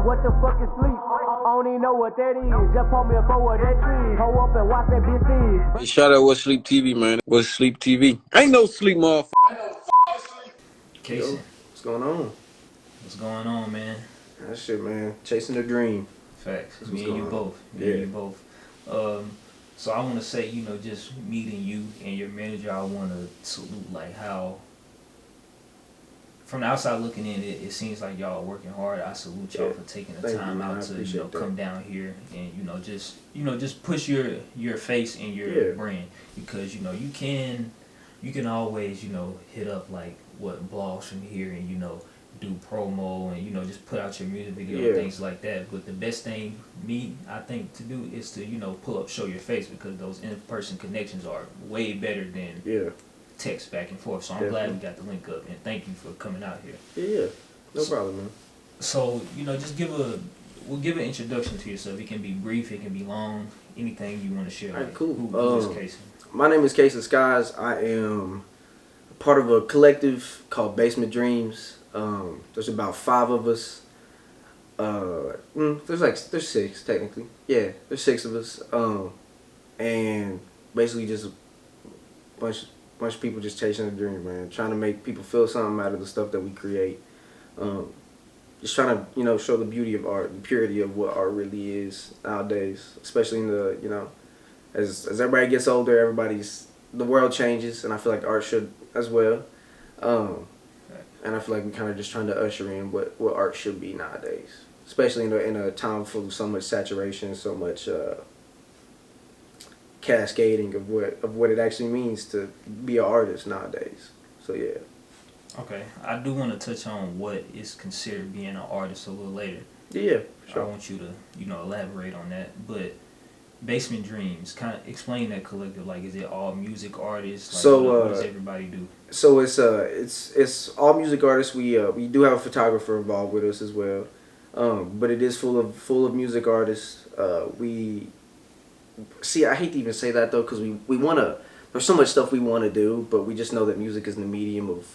What the fuck is sleep? I don't even know what that is. Just pull me up over that tree. Hold up and watch that bitch feed. Hey, shout out What's Sleep TV, man. What's Sleep TV? Ain't no sleep, motherfucker. Caysen, What's going on? what's going on, man? That shit, man. Chasing the dream. Facts. That's Me what's and you going on. both. Me and you both. So I want to say, just meeting you and your manager, I want to salute like how, from the outside looking in, it seems like y'all are working hard. I salute y'all for taking the Thank you, time man. out I to appreciate that. come down here and just push your face and your brand, because you can always hit up like what blogs from here and do promo and just put out your music video and things like that. But the best thing I think to do is to pull up, show your face, because those in-person connections are way better than text back and forth. So I'm glad we got the link up, and thank you for coming out here. Yeah, no problem, man. So just we'll give an introduction to yourself. It can be brief, it can be long, anything you want to share. All right, like, cool. Who is Caysen? My name is Caysen Skies. I am part of a collective called Basement Dreams. There's about 5 of us. There's 6 technically. Yeah, there's 6 of us. And basically just a bunch of people just chasing a dream, man. Trying to make people feel something out of the stuff that we create. Just trying to show the beauty of art, the purity of what art really is nowadays, especially in the as everybody gets older, the world changes, and I feel like art should as well. And I feel like we're kind of just trying to usher in what art should be nowadays, especially in a time full of so much saturation, so much cascading of what it actually means to be an artist nowadays. So yeah. Okay, I do want to touch on what is considered being an artist a little later. Yeah, sure. I want you to elaborate on that, but Basement Dreams, kind of explain that collective. Like, is it all music artists? Like, So what does everybody do? So it's all music artists. We do have a photographer involved with us as well, but it is full of music artists. I hate to even say that though, because we wanna. There's so much stuff we want to do, but we just know that music is the medium of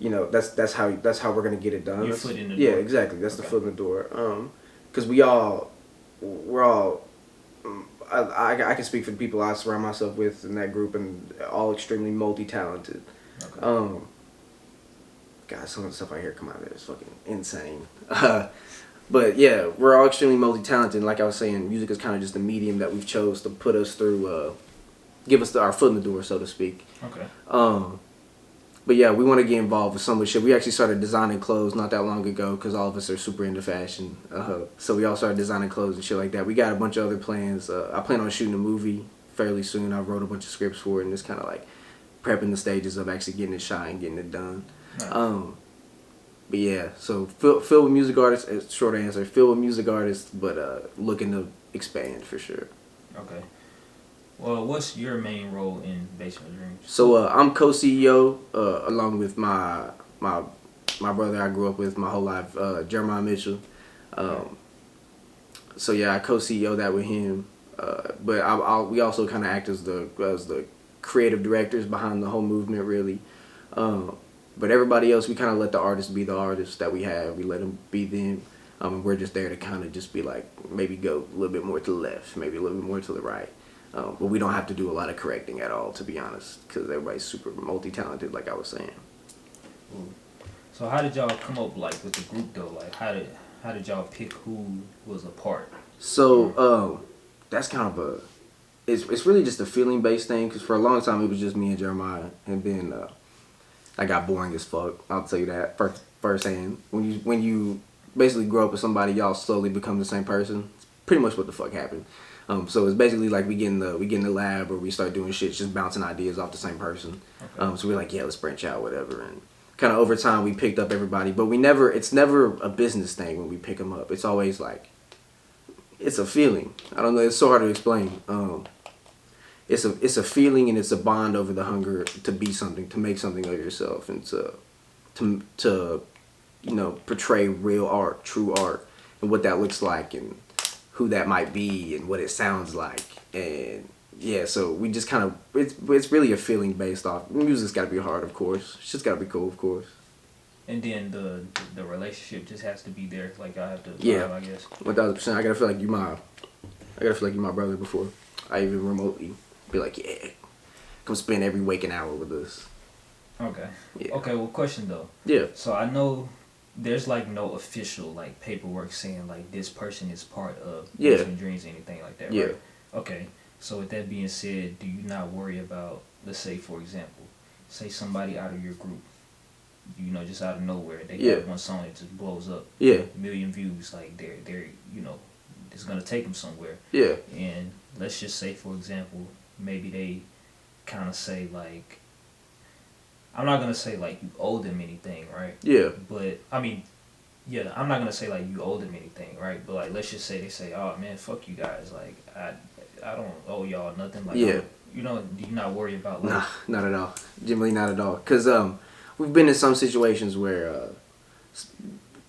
that's how we're gonna get it done. Your foot in the door. Yeah, exactly. That's the foot in the door. Because we're all. I can speak for the people I surround myself with in that group, and all extremely multi-talented. Okay. God, some of the stuff I hear come out of it is fucking insane. But yeah, we're all extremely multi-talented. Like I was saying, music is kind of just the medium that we've chose to put us through, give us our foot in the door, so to speak. Okay. But yeah, we want to get involved with so much shit. We actually started designing clothes not that long ago because all of us are super into fashion. So we all started designing clothes and shit like that. We got a bunch of other plans. I plan on shooting a movie fairly soon. I wrote a bunch of scripts for it, and it's kind of like prepping the stages of actually getting it shot and getting it done. Nice. But yeah, so filled with music artists. Short answer, filled with music artists, but looking to expand for sure. Okay. Well, what's your main role in Basement Dreams? So I'm co-CEO along with my brother I grew up with my whole life, Jeremiah Mitchell. So yeah, I co-CEO that with him. But we also kind of act as the creative directors behind the whole movement, really. But everybody else, we kind of let the artists be the artists that we have. We let them be them. And we're just there to kind of just be like, maybe go a little bit more to the left, maybe a little bit more to the right. But we don't have to do a lot of correcting at all, to be honest, because everybody's super multi-talented, like I was saying. Ooh. So how did y'all come up like with the group though? Like how did y'all pick who was a part? So that's kind of it's really just a feeling based thing, because for a long time it was just me and Jeremiah, and then I got boring as fuck. I'll tell you that firsthand. When you basically grow up with somebody, y'all slowly become the same person. It's pretty much what the fuck happened. So it's basically like we get in the lab, or we start doing shit, just bouncing ideas off the same person. Okay. So we're like, yeah, let's branch out, whatever. And kind of over time, we picked up everybody, but it's never a business thing when we pick them up. It's always like, it's a feeling. I don't know. It's so hard to explain. It's a feeling, and it's a bond over the hunger to be something, to make something of yourself, and to portray real art, true art, and what that looks like, and who that might be, and what it sounds like. And yeah, so we just kind of, it's really a feeling based off. Music's got to be hard, of course. It's just got to be cool, of course. And then the relationship just has to be there. Like I have to Yeah. I guess. 1000%. I gotta feel like you my brother before I even remotely be like, yeah, come spend every waking hour with us. Okay. Yeah. Okay. Well, question though. Yeah. So I know there's like no official like paperwork saying like this person is part of Mission Dreams or anything like that. Yeah. Right? Okay. So with that being said, do you not worry about, let's say for example, say somebody out of your group, you know, just out of nowhere, they got one song that just blows up, Yeah. million views, like they're you know, it's gonna take them somewhere. Yeah. And let's just say for example, maybe they kind of say like, I'm not gonna say like you owe them anything, right? Yeah. But I mean, yeah, I'm not gonna say like you owe them anything, right? But like, let's just say they say, oh man, fuck you guys, like I don't owe y'all nothing, like Yeah. you know, do you not worry about like? Nah, not at all. Generally, not at all. Cause we've been in some situations where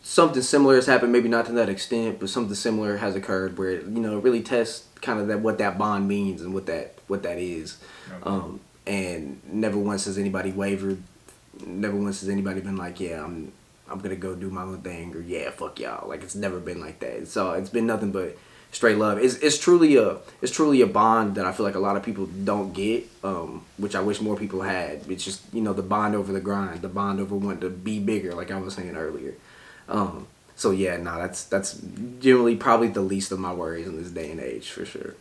something similar has happened, maybe not to that extent, but something similar has occurred where it really tests kind of that what that bond means and what that is. Okay. And never once has anybody wavered. Never once has anybody been like, yeah, I'm gonna go do my own thing, or yeah, fuck y'all. Like, it's never been like that. So it's been nothing but straight love. It's truly a bond that I feel like a lot of people don't get, which I wish more people had. It's just the bond over the grind, the bond over wanting to be bigger, like I was saying earlier. So yeah, that's generally probably the least of my worries in this day and age, for sure.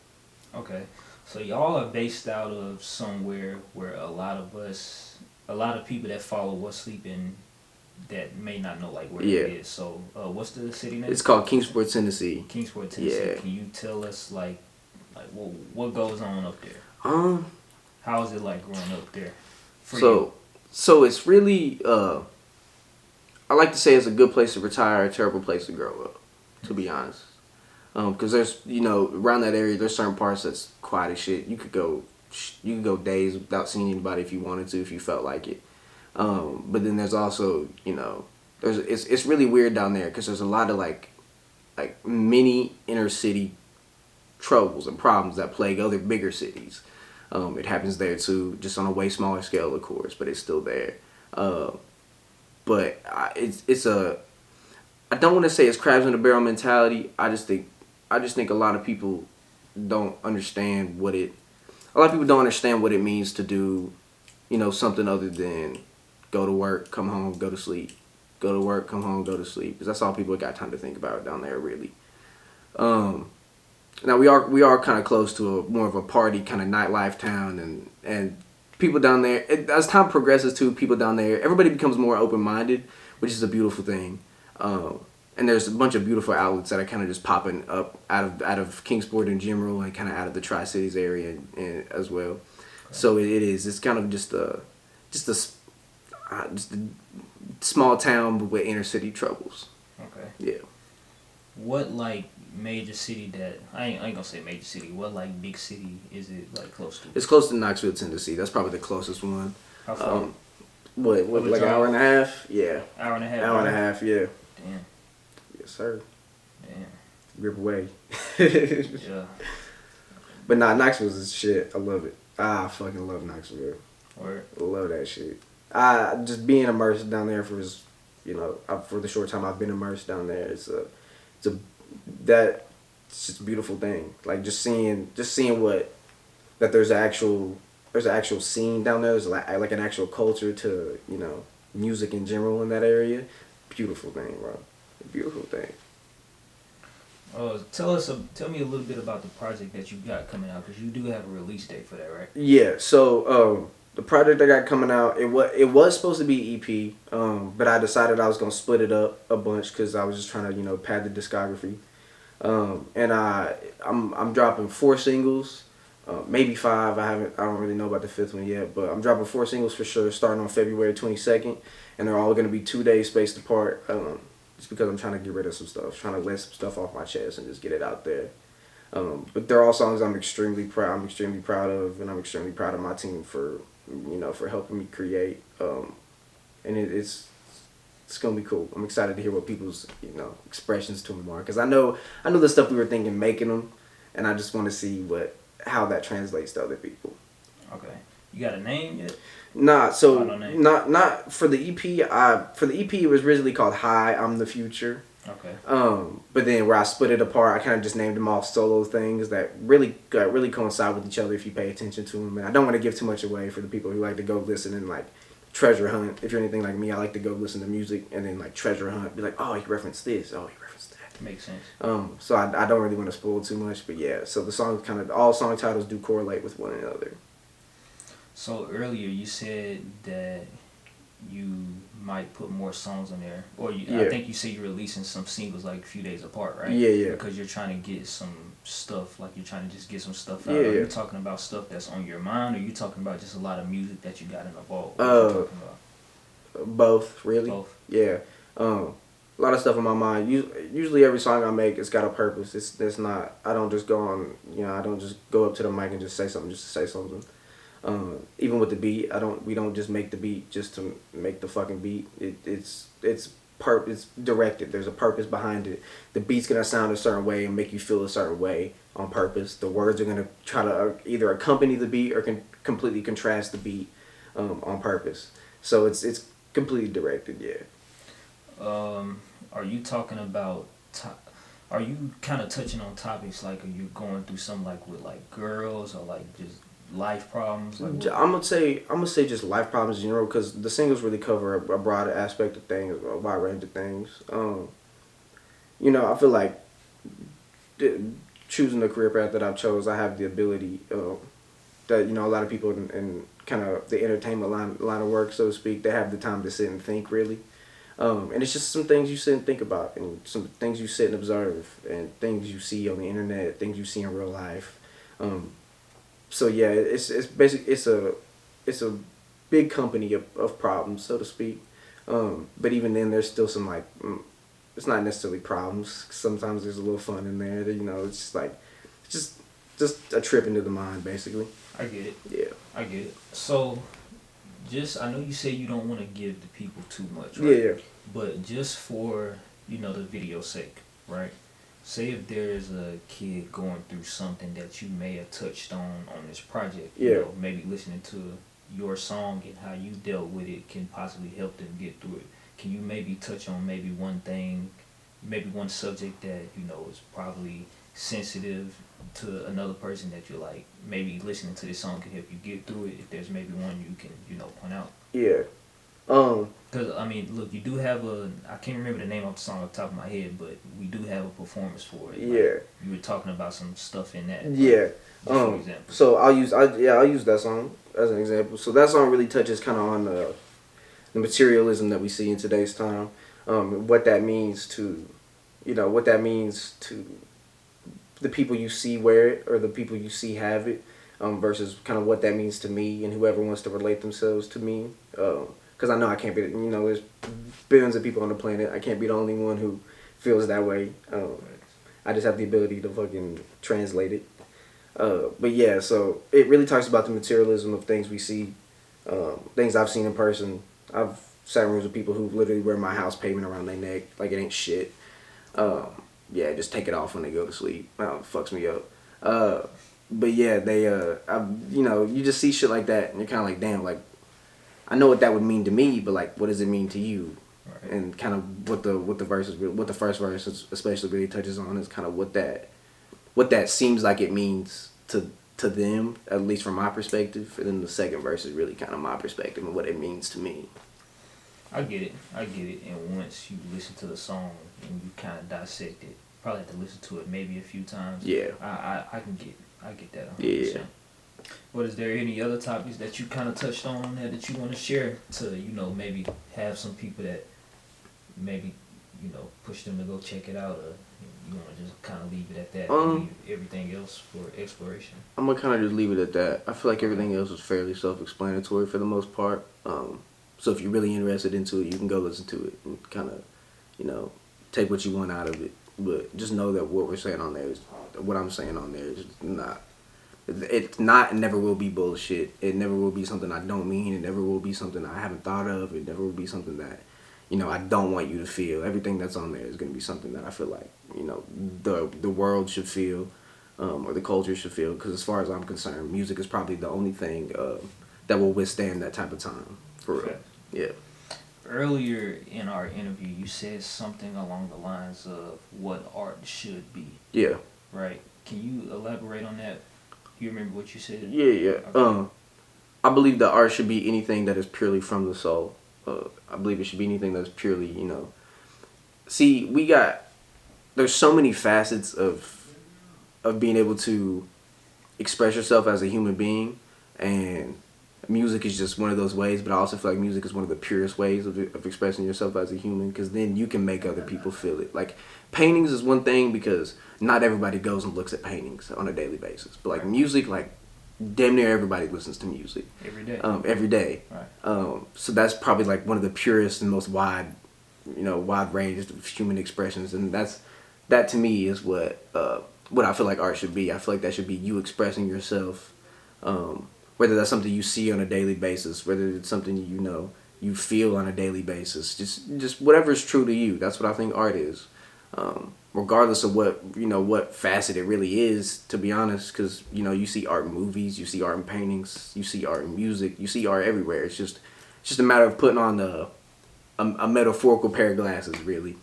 Okay. So y'all are based out of somewhere where a lot of people that follow What's Sleeping that may not know like where it is. So what's the city name? It's called Kingsport, Tennessee. Kingsport, Tennessee. Yeah. Can you tell us like what goes on up there? How is it like growing up there? So it's really I like to say it's a good place to retire, a terrible place to grow up, to be honest. Because there's, around that area, there's certain parts that's quiet as shit. You could go days without seeing anybody if you wanted to, if you felt like it. But then there's also, it's really weird down there because there's a lot of like mini inner city troubles and problems that plague other bigger cities. It happens there too, just on a way smaller scale, of course, but it's still there. But I don't want to say it's crabs in a barrel mentality. I just think a lot of people don't understand what it means to do, something other than go to work, come home, go to sleep. Go to work, come home, go to sleep. Because that's all people got time to think about down there, really. Now we are kind of close to more of a party kind of nightlife town, and people down there. As time progresses, too, people down there, everybody becomes more open-minded, which is a beautiful thing. And there's a bunch of beautiful outlets that are kind of just popping up out of Kingsport in general, and kind of out of the Tri-Cities area as well. Okay. So it's kind of just a small town but with inner city troubles. Okay. Yeah. What like major city that I ain't gonna say major city. What like big city is it like close to? It's close to Knoxville, Tennessee. That's probably the closest one. How far? What like an hour and a half? Yeah. Hour and a half. Hour and a half. Yeah. Damn. Yes, sir. Damn. Grip away. Yeah. But nah, Knoxville's is shit. I love it. I fucking love Knoxville. Word. I love that shit. Just being immersed down there for the short time I've been immersed down there, it's just a beautiful thing. Like just seeing that there's an actual scene down there. There's like an actual culture to music in general in that area. Beautiful thing, bro. Beautiful thing. Tell me a little bit about the project that you got coming out, because you do have a release date for that, right? Yeah. So the project I got coming out, it was supposed to be EP, but I decided I was gonna split it up a bunch because I was just trying to pad the discography. And I'm dropping 4 singles, maybe 5. I don't really know about the 5th one yet, but I'm dropping 4 singles for sure, starting on February 22nd, and they're all gonna be 2 days spaced apart. Just because I'm trying to get rid of some stuff, trying to let some stuff off my chest and just get it out there. But they're all songs I'm extremely proud of, and I'm extremely proud of my team for helping me create. And it's gonna be cool. I'm excited to hear what people's expressions to them are, because I know the stuff we were thinking making them, and I just want to see how that translates to other people. Okay. You got a name yet? Nah, so no name. not for the EP. For the EP, it was originally called Hi, I'm the Future. Okay. But then where I split it apart, I kind of just named them all solo things that really coincide with each other if you pay attention to them. And I don't want to give too much away for the people who like to go listen and like treasure hunt. If you're anything like me, I like to go listen to music and then like treasure hunt. Be like, oh, he referenced this. Oh, he referenced that. Makes sense. So I don't really want to spoil too much, but yeah. So the song all song titles do correlate with one another. So earlier you said that you might put more songs on there, or I think you said you're releasing some singles like a few days apart, right? Yeah. Because you're trying to get some stuff, like you're trying to just get some stuff out. Yeah. Are you talking about stuff that's on your mind, or are you talking about just a lot of music that you got in the vault? What you talking about? Both, really. Both. Yeah. A lot of stuff on my mind. Usually every song I make, it's got a purpose. It's not. I don't just go on. I don't just go up to the mic and just say something just to say something. Even with the beat, we don't just make the beat just to make the fucking beat. It's directed. There's a purpose behind it. The beat's gonna sound a certain way and make you feel a certain way on purpose. The words are gonna try to either accompany the beat or can completely contrast the beat on purpose. So it's completely directed. Yeah. Are you talking about? Are you kind of touching on topics like, are you going through something like with like girls or like just life problems? Like I'm gonna say just life problems in general, because the singles really cover a broader aspect of things, a wide range of things. I feel like choosing the career path that I've chose, I have the ability that a lot of people in kind of the entertainment line of work, so to speak, they have the time to sit and think really. And it's just some things you sit and think about, and some things you sit and observe, and things you see on the internet, things you see in real life. So yeah, it's basically it's a big company of problems, so to speak. But even then, there's still some like it's not necessarily problems. Sometimes there's a little fun in there. It's just like just a trip into the mind, basically. I get it. Yeah, I get it. So, I know you say you don't want to give the people too much, right? Yeah. But just for the video's sake, right? Say if there's a kid going through something that you may have touched on this project, yeah. Maybe listening to your song and how you dealt with it can possibly help them get through it. Can you maybe touch on maybe one thing, maybe one subject that is probably sensitive to another person that you're like, maybe listening to this song can help you get through it? If there's maybe one you can point out. Yeah. Because, look, you do have I can't remember the name of the song off the top of my head, but we do have a performance for it. Yeah. You were talking about some stuff in that. Yeah. For example. So I'll use that song as an example. So that song really touches kind of on the materialism that we see in today's time. What that means to the people you see wear it or the people you see have it, versus kind of what that means to me and whoever wants to relate themselves to me. Because I know I can't be, there's billions of people on the planet. I can't be the only one who feels that way. I just have the ability to fucking translate it. But yeah, so it really talks about the materialism of things we see, things I've seen in person. I've sat in rooms with people who literally wear my house pavement around their neck like it ain't shit. Yeah, just take it off when they go to sleep. It fucks me up. But yeah, they, you just see shit like that and you're kind of like, damn, like, I know what that would mean to me, but like, what does it mean to you? Right. And kind of what the first verse especially really touches on is kind of what that seems like it means to them, at least from my perspective. And then the second verse is really kind of my perspective and what it means to me. I get it. And once you listen to the song and you kind of dissect it, probably have to listen to it maybe a few times. Yeah. I get that 100%. Yeah. But is there any other topics that you kind of touched on there that you want to share to, maybe have some people that maybe, push them to go check it out, or you want to just kind of leave it at that and leave everything else for exploration? I'm going to kind of just leave it at that. I feel like everything else is fairly self-explanatory for the most part. So if you're really interested into it, you can go listen to it and kind of, take what you want out of it. But just know that what I'm saying on there is not. It's not and never will be bullshit. It never will be something I don't mean. It never will be something I haven't thought of. It never will be something that, I don't want you to feel. Everything that's on there is going to be something that I feel like, the world should feel, or the culture should feel. Because as far as I'm concerned, music is probably the only thing that will withstand that type of time. For real. Yeah. Earlier in our interview, you said something along the lines of what art should be. Yeah. Right. Can you elaborate on that? You remember what you said? Yeah. Okay. I believe that art should be anything that is purely from the soul. I believe it should be anything that's purely, See, there's so many facets of being able to express yourself as a human being, and music is just one of those ways. But I also feel like music is one of the purest ways of expressing yourself as a human, because then you can make other people feel it. Like, paintings is one thing because not everybody goes and looks at paintings on a daily basis. But like music, like damn near everybody listens to music every day. Every day. Right. So that's probably like one of the purest and most wide range of human expressions, and that to me is what I feel like art should be. I feel like that should be you expressing yourself, whether that's something you see on a daily basis, whether it's something you feel on a daily basis, just whatever is true to you. That's what I think art is, regardless of what facet it really is, to be honest. Because you see art in movies, you see art in paintings, you see art in music, you see art everywhere. It's just a matter of putting on a metaphorical pair of glasses, really.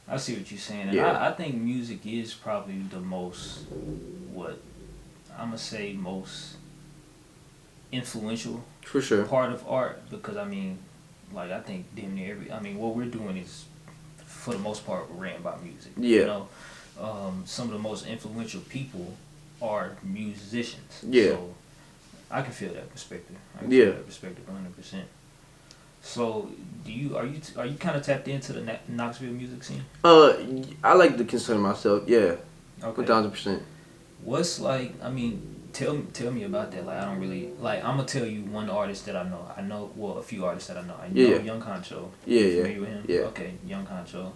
I see what you're saying, and Yeah. I think music is probably the most, most influential For sure. part of art, because I think damn near what we're doing is, for the most part, ran by music. Yeah. Some of the most influential people are musicians. Yeah. So I can feel that perspective. I can Yeah. feel that perspective 100%. So, are you kind of tapped into the Knoxville music scene? I like to consider myself, yeah, Okay. 1,000%. What's like? Tell me about that. Like, I don't really like. I'm gonna tell you one artist that I know. A few artists that I know. I know Yeah. Young Concho. Yeah, You yeah, familiar with him? yeah. Okay, Young Concho.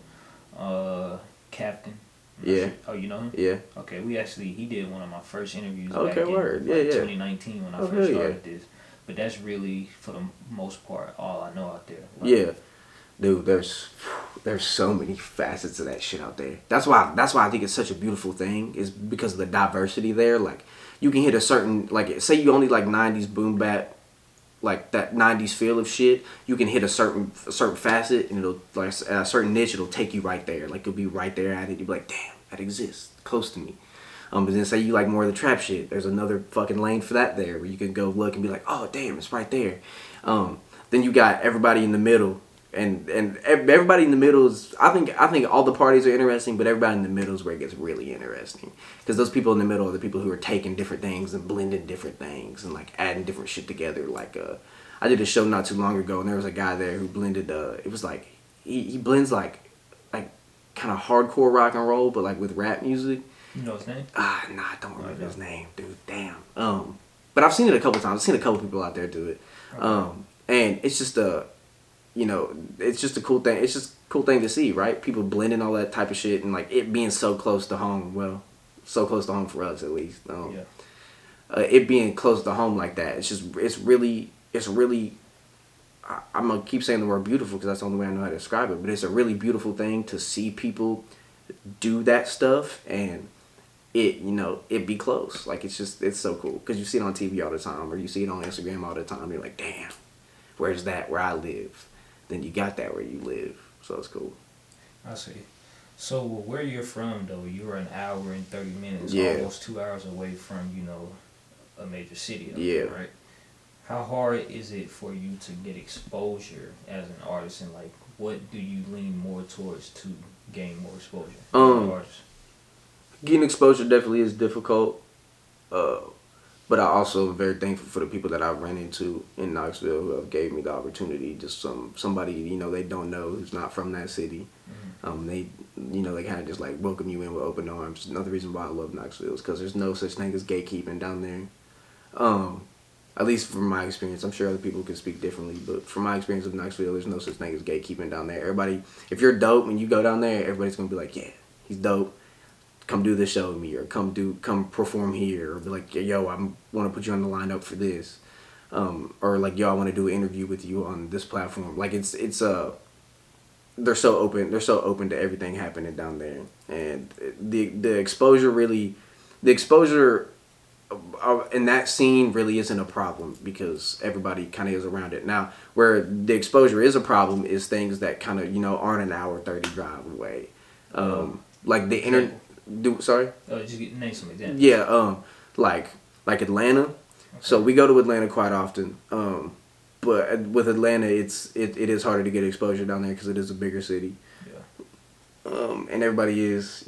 Captain. I'm not Yeah. sure. Oh, you know him? Yeah. Okay, he did one of my first interviews Okay, back word. in Yeah, yeah. 2019 when I Oh, first hell yeah. started this. But that's really, for the most part, all I know out there. Like, Yeah, dude, there's so many facets of that shit out there. That's why I think it's such a beautiful thing, is because of the diversity there. Like, you can hit a certain, like, say you only like 90s boom bap, like that 90s feel of shit. You can hit a certain facet, and it'll, like, a certain niche, it'll take you right there. Like, you'll be right there at it. You'll be like, damn, that exists close to me. But then say you like more of the trap shit, there's another fucking lane for that there, where you can go look and be like, oh damn, it's right there. Then you got everybody in the middle, and everybody in the middle is, I think all the parties are interesting, but everybody in the middle is where it gets really interesting, because those people in the middle are the people who are taking different things and blending different things and like adding different shit together. Like I did a show not too long ago, and there was a guy there who blended. It was like he blends like kind of hardcore rock and roll, but like with rap music. You know his name? Nah, I don't remember his name, dude. Damn. But I've seen it a couple times. I've seen a couple people out there do it. Okay. And it's just it's just a cool thing. It's just a cool thing to see, right? People blending all that type of shit, and like it being so close to home. Well, so close to home for us, at least. It being close to home like that, it's really. I'm gonna keep saying the word beautiful because that's the only way I know how to describe it. But it's a really beautiful thing to see people do that stuff, and it be close. Like, it's so cool, because you see it on TV all the time, or you see it on Instagram all the time. You're like, damn, where's that where I live? Then you got that where you live, so it's cool. I see. So where you're from, though, you're an hour and 30 minutes, Yeah. almost 2 hours away from a major city. Yeah. Right. How hard is it for you to get exposure as an artist, and like, what do you lean more towards to gain more exposure as an artist? Getting exposure definitely is difficult, but I also am very thankful for the people that I've ran into in Knoxville who have gave me the opportunity. Just somebody they don't know, who's not from that city. Mm-hmm. They kind of just like welcome you in with open arms. Another reason why I love Knoxville is because there's no such thing as gatekeeping down there. At least from my experience. I'm sure other people can speak differently, but from my experience of Knoxville, there's no such thing as gatekeeping down there. Everybody, if you're dope and you go down there, everybody's gonna be like, yeah, he's dope. Come do this show with me, or come perform here, or be like, yo, I want to put you on the lineup for this, or like, yo, I want to do an interview with you on this platform. Like, it's they're so open to everything happening down there, and the exposure and that scene really isn't a problem because everybody kind of is around it. Now, where the exposure is a problem is things that kind of, aren't an hour 30 drive away. Like the internet. Sorry? Just name some examples. Yeah, like Atlanta. Okay. So we go to Atlanta quite often. But with Atlanta, it is harder to get exposure down there because it is a bigger city. And everybody is,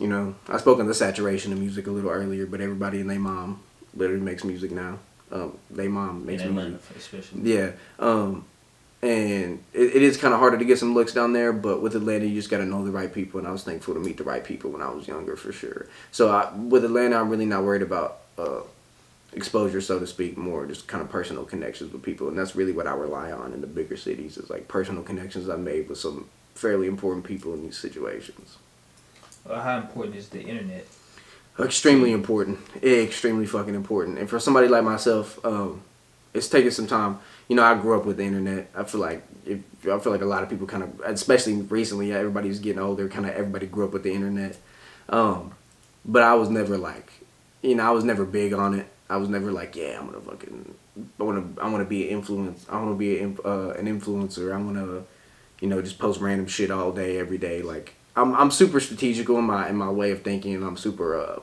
I spoke on the saturation of music a little earlier, but everybody and their mom literally makes music now. Their mom makes music. Atlanta, especially. Yeah. And it is kind of harder to get some looks down there, but with Atlanta, you just got to know the right people, and I was thankful to meet the right people when I was younger, for sure. So with Atlanta, I'm really not worried about exposure, so to speak, more just kind of personal connections with people, and that's really what I rely on in the bigger cities, is like personal connections I've made with some fairly important people in these situations. How important is the internet? Extremely important. Extremely fucking important. And for somebody like myself, it's taken some time. I grew up with the internet. I feel like a lot of people kind of, especially recently, everybody's getting older. Kind of everybody grew up with the internet. But I was never like, I was never big on it. I was never like, yeah, I want to be an influence. I want to be an influencer. I want to, just post random shit all day, every day. Like, I'm super strategical in my way of thinking, and I'm super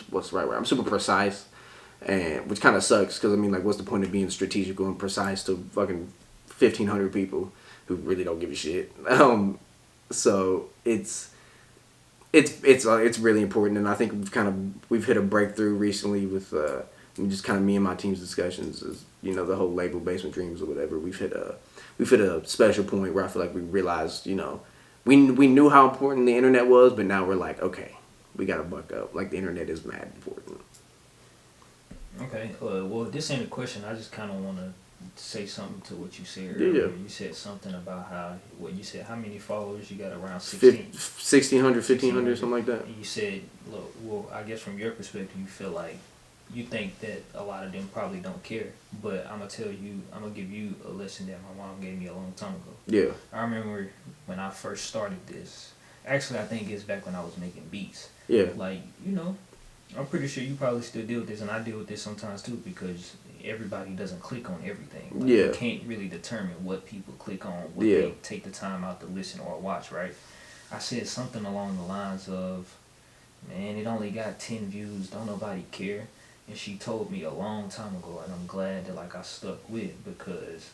what's the right word? I'm super precise, and which kind of sucks because what's the point of being strategical and precise to fucking 1,500 people who really don't give a shit? So it's really important, and I think we've hit a breakthrough recently with just kind of me and my team's discussions, is the whole label Basement Dreams or whatever. We've hit a special point where I feel like we realized we knew how important the internet was, but now we're like, okay, we gotta buck up. Like, the internet is mad important. Okay. Well, this ain't a question. I just kind of want to say something to what you said earlier. Yeah. You said something about how many followers you got? Around 1,600, 1,500, something like that. And you said, look, well, I guess from your perspective, you feel like you think that a lot of them probably don't care. But I'm gonna give you a lesson that my mom gave me a long time ago. Yeah. I remember when I first started this. Actually, I think it's back when I was making beats. Yeah. Like, I'm pretty sure you probably still deal with this, and I deal with this sometimes too, because everybody doesn't click on everything. Like, yeah. You can't really determine what people click on, what they take the time out to listen or watch, right? I said something along the lines of, man, it only got 10 views, don't nobody care. And she told me a long time ago, and I'm glad that I stuck with, because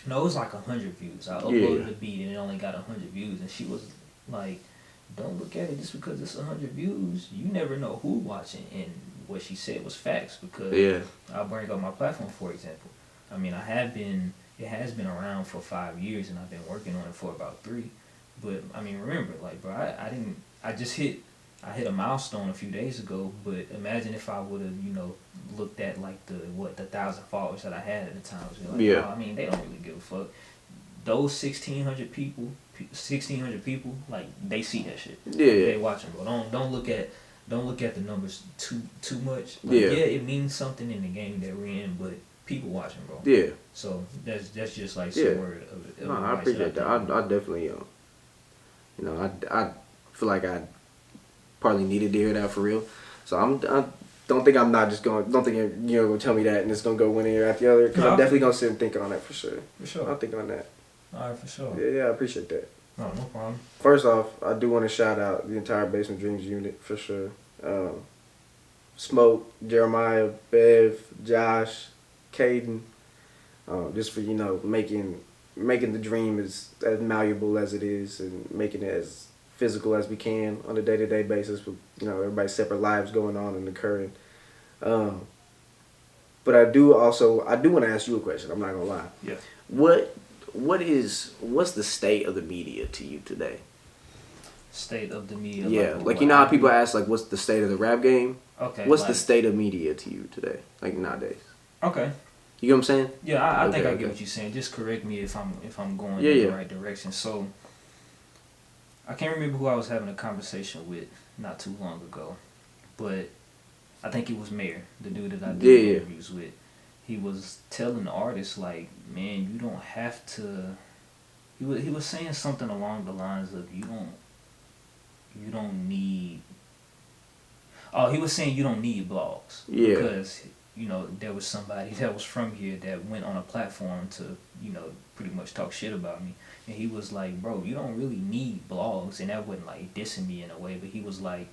it was like 100 views. I uploaded the beat and it only got 100 views, and she was like, don't look at it just because it's 100 views. You never know who watching. And what she said was facts, because I'll bring up my platform, for example. It has been around for 5 years, and I've been working on it for about 3. But remember, bro, I hit a milestone a few days ago, but imagine if I would have, looked at the 1,000 followers that I had at the time. Like, they don't really give a fuck. Those 1,600 people, they see that shit. Yeah. They watching, bro. Don't look at the numbers too much. It means something in the game that we're in, but people watching, bro. Yeah. So that's just like some word of no, I appreciate that. I definitely, I feel like I probably needed to hear that for real. So I don't think I'm not just going. Don't think you're gonna tell me that and it's gonna go one ear after the other. Because I'm definitely gonna sit and think on that for sure. For sure. I'll think on that. All right, for sure. Yeah, I appreciate that. No problem. First off, I do want to shout out the entire Basement Dreams unit for sure. Smoke, Jeremiah, Bev, Josh, Caden, just for making the dream as malleable as it is, and making it as physical as we can on a day-to-day basis with everybody's separate lives going on and occurring. But I do want to ask you a question. I'm not gonna lie. Yeah. What's the state of the media to you today? State of the media. Yeah, how people ask what's the state of the rap game? Okay. What's the state of media to you today? Nowadays. Okay. You know what I'm saying? Yeah, I think I get what you're saying. Just correct me if I'm going in the right direction. So I can't remember who I was having a conversation with not too long ago, but I think it was Mayr, the dude that I did interviews with. He was telling the artists, man, you don't have to. He was saying something along the lines of you don't need. Oh, he was saying you don't need blogs. Yeah. Because, you know, there was somebody that was from here that went on a platform to, you know, pretty much talk shit about me. And he was like, bro, you don't really need blogs. And that wasn't like dissing me in a way, but he was like,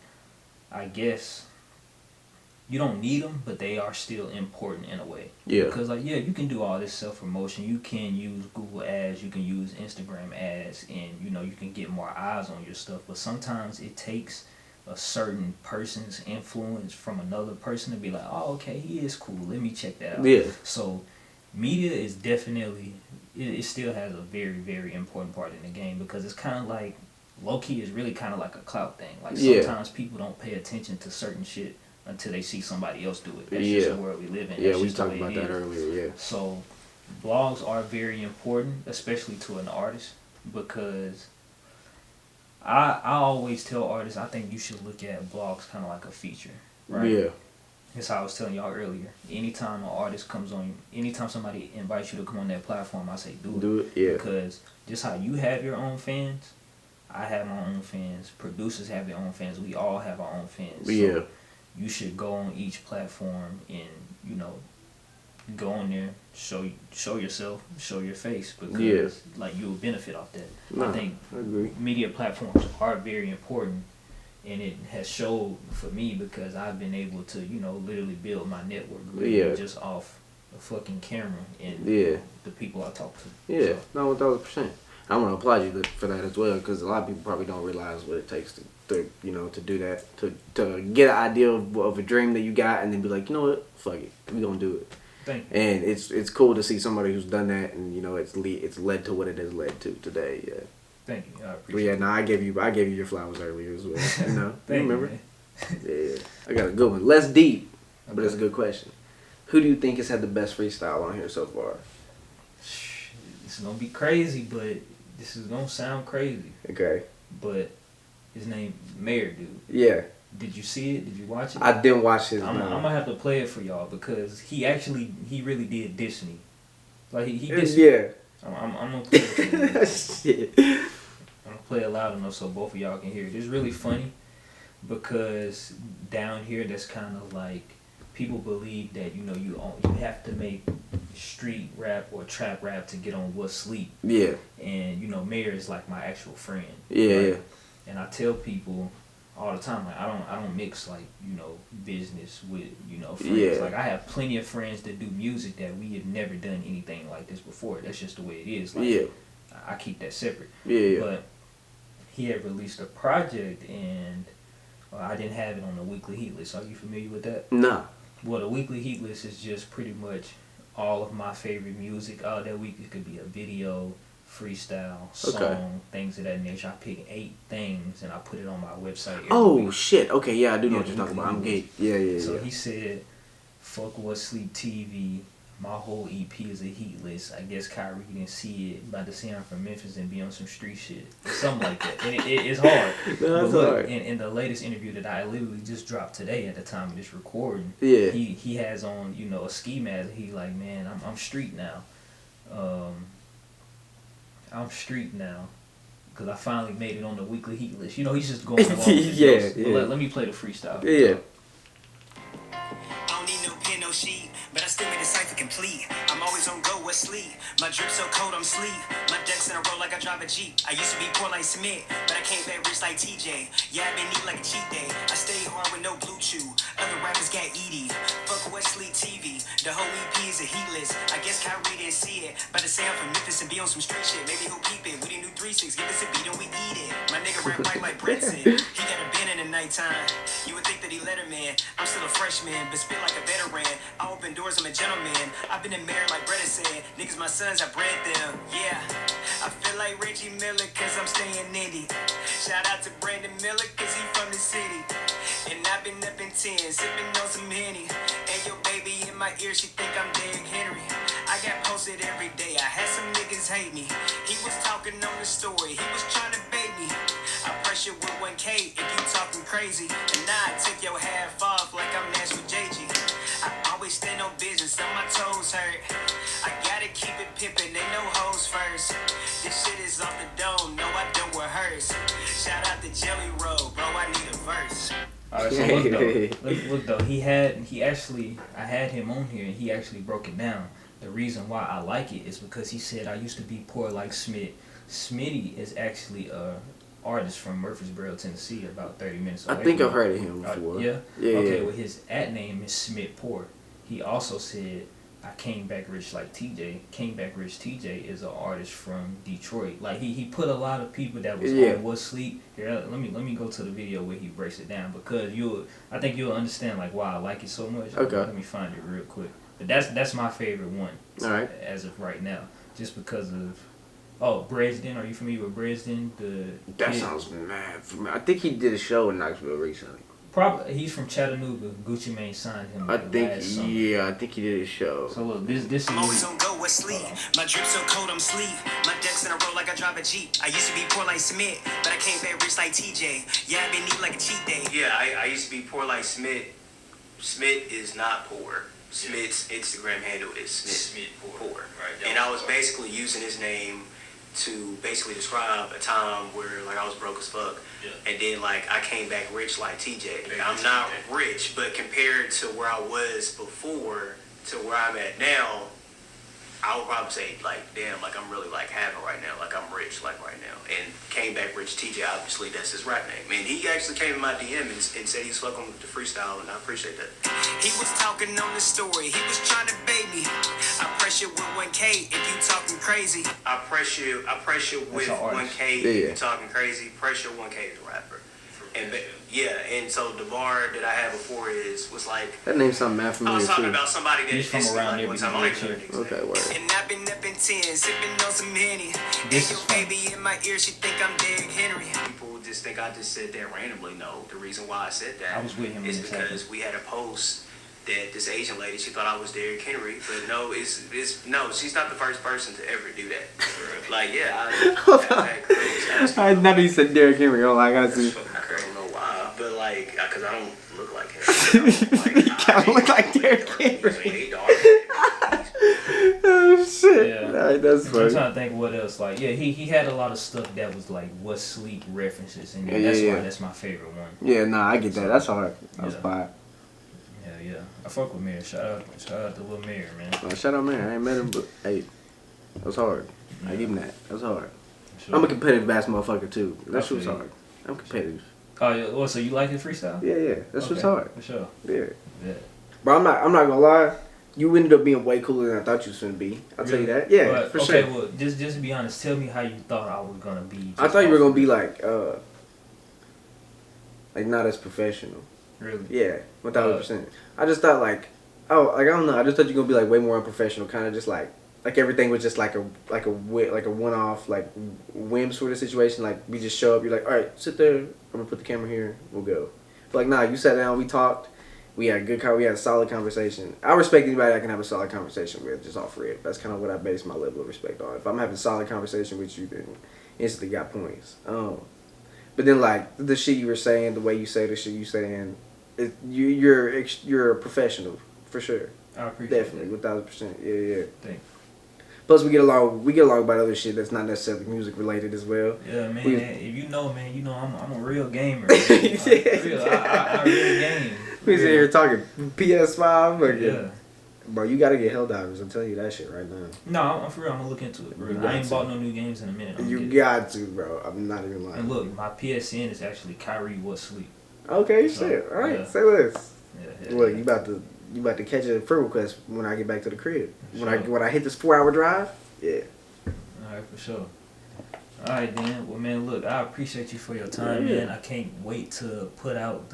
I guess you don't need them, but they are still important in a way. Yeah. Because, like, yeah, you can do all this self-promotion. You can use Google ads. You can use Instagram ads. And, you know, you can get more eyes on your stuff. But sometimes it takes a certain person's influence from another person to be like, oh, okay, he is cool. Let me check that out. Yeah. So media is definitely, it still has a very, very important part in the game because it's kind of like, low-key is really kind of like a clout thing. Like sometimes people don't pay attention to certain shit until they see somebody else do it. That's just the world we live in. Yeah, we talked about that earlier, yeah. So blogs are very important, especially to an artist, because I always tell artists I think you should look at blogs kind of like a feature, right? Yeah. That's how I was telling y'all earlier. Anytime an artist comes on, anytime somebody invites you to come on that platform, I say do it. Yeah. Because just how you have your own fans, I have my own fans. Producers have their own fans. We all have our own fans. Yeah. So you should go on each platform and, you know, go on there, show yourself, show your face, because like you will benefit off that. I think media platforms are very important, and it has showed for me because I've been able to, you know, literally build my network just off a fucking camera and the people I talk to. Yeah, no, 1,000%. I want to applaud you for that as well, because a lot of people probably don't realize what it takes to you know, to do that, to get an idea of a dream that you got, and then be like, you know what, fuck it, we gonna do it. Thank you. And it's cool to see somebody who's done that, and you know, it's led to what it has led to today. Yeah. Thank you. I appreciate it. No, I gave you your flowers earlier as well. You know, Thank you remember? You, yeah. I got a good one. Less deep, but it's a good question. Who do you think has had the best freestyle on here so far? It's gonna be crazy, but this is gonna sound crazy. Okay. But his name Mayr, dude. Yeah. Did you see it? Did you watch it? I didn't watch it. I'm gonna have to play it for y'all because he really did diss me. Like he dissed me. Yeah. I'm gonna play it for you. Shit. I'm gonna play it loud enough so both of y'all can hear it. It's really funny because down here that's kind of like people believe that, you know, you have to make street rap or trap rap to get on What's Sleep. Yeah. And, you know, Mayr is like my actual friend. Yeah, right? Yeah. And I tell people all the time, like, I don't mix, like, you know, business with, you know, friends. Yeah. Like, I have plenty of friends that do music that we have never done anything like this before. That's just the way it is. Like, yeah. I keep that separate. Yeah. But he had released a project, and I didn't have it on the weekly heat list. Are you familiar with that? Nah. Well, the weekly heat list is just pretty much all of my favorite music. That week it could be a video, freestyle, song, things of that nature. I pick 8 things and I put it on my website. Every week. Shit. Okay, yeah, I do know what you're talking about. I'm gay. Yeah. So he said, fuck What's Sleep TV. My whole EP is a heat list. I guess Kyree didn't see it. About to say I'm from Memphis and be on some street shit. Something like that. And it's hard. No, that's hard. In the latest interview that I literally just dropped today at the time of this recording, he has on, you know, a ski mask. He like, man, I'm street now. I'm street now. Because I finally made it on the weekly heat list. You know, he's just going along with his notes. Let me play the freestyle. Yeah. I don't need no pen, no sheet, but I still made the cipher complete. I'm always on go with sleep. My drip so cold, I'm sleep. My decks in a row like I drive a Jeep. I used to be poor like Smith, but I came back rich like TJ. Yeah, I been neat like a cheat day. I stay hard with no blue chew. Other rappers got ED. Fuck West Sleep TV. The whole EP is a heat list. I guess Kyree didn't see it. But to say I'm from Memphis and be on some street shit. Maybe he'll keep it. We the new 3-6. Give us a beat and we eat it. My nigga rap like Brett said. He got a band in the nighttime. You would think that he let her man. I'm still a freshman, but spit like a veteran. I open doors, I'm a gentleman. I've been in married like Brett said. Niggas my sons, I bred them. Yeah, I feel like Reggie Miller cause I'm staying indie. Shout out to Brandon Miller cause he from the city. And I've been up in 10, sipping on some Henny. And your baby in my ear, she think I'm Derrick Henry. I got posted every day, I had some niggas hate me. He was talking on the story, he was trying to bait me. I pressure with 1K if you talking crazy. And now I take your half off like I'm Nashville JG. I always stand on business, on my toes hurt. I gotta keep it pimpin', they know hoes first. This shit is off the dome, no I don't rehearse. Shout out to Jelly Roll, bro, I need a verse. Alright, so look though, I had him on here and he actually broke it down. The reason why I like it is because he said I used to be poor like Smith. Smitty is actually a artist from Murfreesboro, Tennessee, about 30 minutes away. I think I've heard of him before. Yeah? Yeah. Okay, well his name is Smith Poor. He also said I came back rich like TJ. Came back rich TJ is an artist from Detroit. Like he put a lot of people that was on Was Sleep. Here, let me go to the video where he breaks it down because I think you'll understand like why I like it so much. Okay. Let me find it real quick. But that's my favorite one. All right. As of right now, just because of Bresden. Are you familiar with Bresden? That sounds mad familiar. I think he did a show in Knoxville recently. Probably he's from Chattanooga. Gucci Mane signed him. I think he did a show. So look, this is. I'm always on go with sleep. My drip so cold I'm sleep. My decks in a row like I drive a Jeep. I used to be poor like Smith, but I came back rich like TJ. Yeah, I've been neat like a cheat day. Yeah, I used to be poor like Smith. Smith is not poor. Smith's Instagram handle is Smith Poor. Right. And I was basically using his name to basically describe a time where like I was broke as fuck. Yeah. And then like I came back rich like TJ. I'm not rich, but compared to where I was before to where I'm at now, I would probably say like damn, like I'm really like having right now, like I'm rich like right now. And came back rich TJ, obviously that's his rap name. And he actually came in my DM and said he's fucking with the freestyle, and I appreciate that. He was talking on the story, he was trying to bait me. I pressure with 1K if you talking crazy. I pressure with 1K if you talking crazy. Pressure 1K is a rapper. And and so the bar that I had before was like that name sounds mad I familiar was talking too. about somebody that He's from around there. Okay, word. And I've been up in 10, sipping on some Henny. And your baby in my ear, she think I'm Derrick Henry. People just think I just said that randomly. No, the reason why I said that I was with him is because we had a post that this Asian lady, she thought I was Derrick Henry, but no, no, she's not the first person to ever do that. Like, I never you said Derrick Henry. Oh, I gotta see. I don't know why, but like, because I don't look like him. You kind of look like Derrick Henry. Oh shit! Yeah. Alright, that's funny. I'm trying to think what else. Like, he had a lot of stuff that was like Was Sleep references, and why that's my favorite one. Yeah, nah, I get that. That's hard. That's fire. Yeah. I fuck with Mayr. Shout out to Lil Mayr, man. Shout out Mayr. I ain't met him, but hey, that was hard. I give him that. That was hard. Sure. I'm a competitive ass motherfucker too. That shit was hard. I'm competitive. Oh yeah. Well, so you like his freestyle? Yeah. That shit was hard. For sure. Yeah. But I'm not gonna lie. You ended up being way cooler than I thought you was gonna be. I'll tell you that. Yeah, but, for sure. Okay, well, just to be honest, tell me how you thought I was gonna be. I thought you were gonna be like not as professional. Really? Yeah, 1,000%. I just thought like I don't know. I just thought you were gonna be like way more unprofessional, kind of just like everything was just like a one off like whim sort of situation. Like we just show up, you're like, all right, sit there. I'm gonna put the camera here. We'll go. But like nah, you sat down, we talked. We had a solid conversation. I respect anybody I can have a solid conversation with, just off rip. That's kind of what I base my level of respect on. If I'm having a solid conversation with you, then instantly got points. But then like the shit you were saying, the way you say the shit you saying, you're a professional for sure. I appreciate definitely, 1,000%. Yeah. Thanks. Plus we get along about other shit that's not necessarily music related as well. Yeah, man. If you know, man, you know I'm a real gamer. Man. I really game. We sit here talking PS5, but yeah. Bro, you gotta get Helldivers. I'm telling you that shit right now. No, I'm for real. I'm gonna look into it, bro. I ain't bought no new games in a minute. You got to, bro. I'm not even lying. And look, my PSN is actually Kyree Sleep. Okay, shit. All right, say less. Yeah. Look, you about to catch a friend request when I get back to the crib. When I hit this 4-hour drive. Yeah. All right, for sure. All right, then. Well, man, look, I appreciate you for your time, man. I can't wait to put out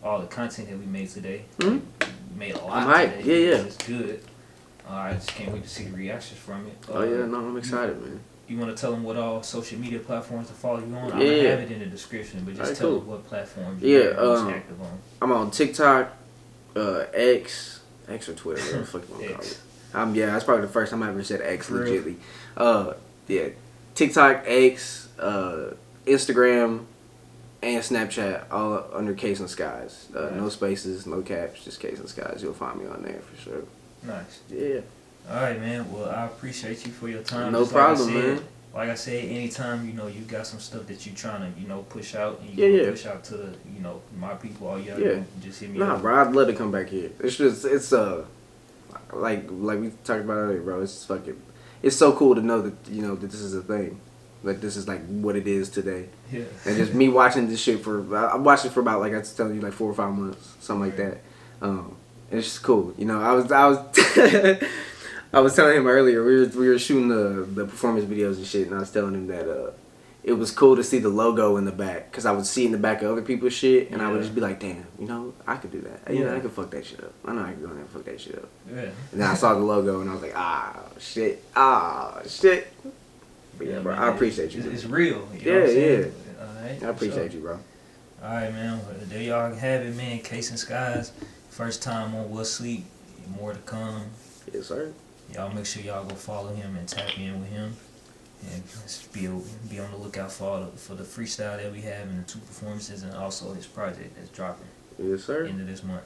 all the content that we made today. Mm-hmm. We made a lot today. Yeah. It's good. I just can't wait to see the reactions from it. I'm excited, man. You want to tell them what all social media platforms to follow you on? I'm going to have it in the description, but just tell them what platforms you're most active on. I'm on TikTok, X or Twitter, whatever the fuck you want to call it. That's probably the first time I ever said X legitly. TikTok, X, Instagram, and Snapchat, all under Caysen Skies. No spaces, no caps, just Caysen Skies. You'll find me on there for sure. Nice. Yeah. All right, man. Well, I appreciate you for your time. No problem, man. like I said, anytime, you know, you got some stuff that you trying to, you know, push out and you wanna push out to the, you know, my people, all you gotta do, just hit me up. Bro, I'd love to come back here. It's just, like we talked about earlier, bro. It's fucking, it's so cool to know that, you know, that this is a thing. Like, this is, like, what it is today. Yeah. And just me watching this shit I watched it for about, like I was telling you, like 4 or 5 months, something like that. It's just cool. You know, I was I was telling him earlier, we were shooting the performance videos and shit, and I was telling him that it was cool to see the logo in the back, because I would see it in the back of other people's shit, and I would just be like, damn, you know, I could do that. You know, I could fuck that shit up. I know I could go in there and fuck that shit up. Yeah. And then I saw the logo, and I was like, shit. But yeah, bro, man, I appreciate you. It's real. You know what I'm saying? All right. I appreciate you, bro. All right, man. Well, there y'all have it, man. Caysen Skies. First time on What Sleep. More to come. Yes, sir. Y'all make sure y'all go follow him and tap in with him. And just be on the lookout for the freestyle that we have and the 2 performances, and also his project that's dropping Yes, sir. end of this month.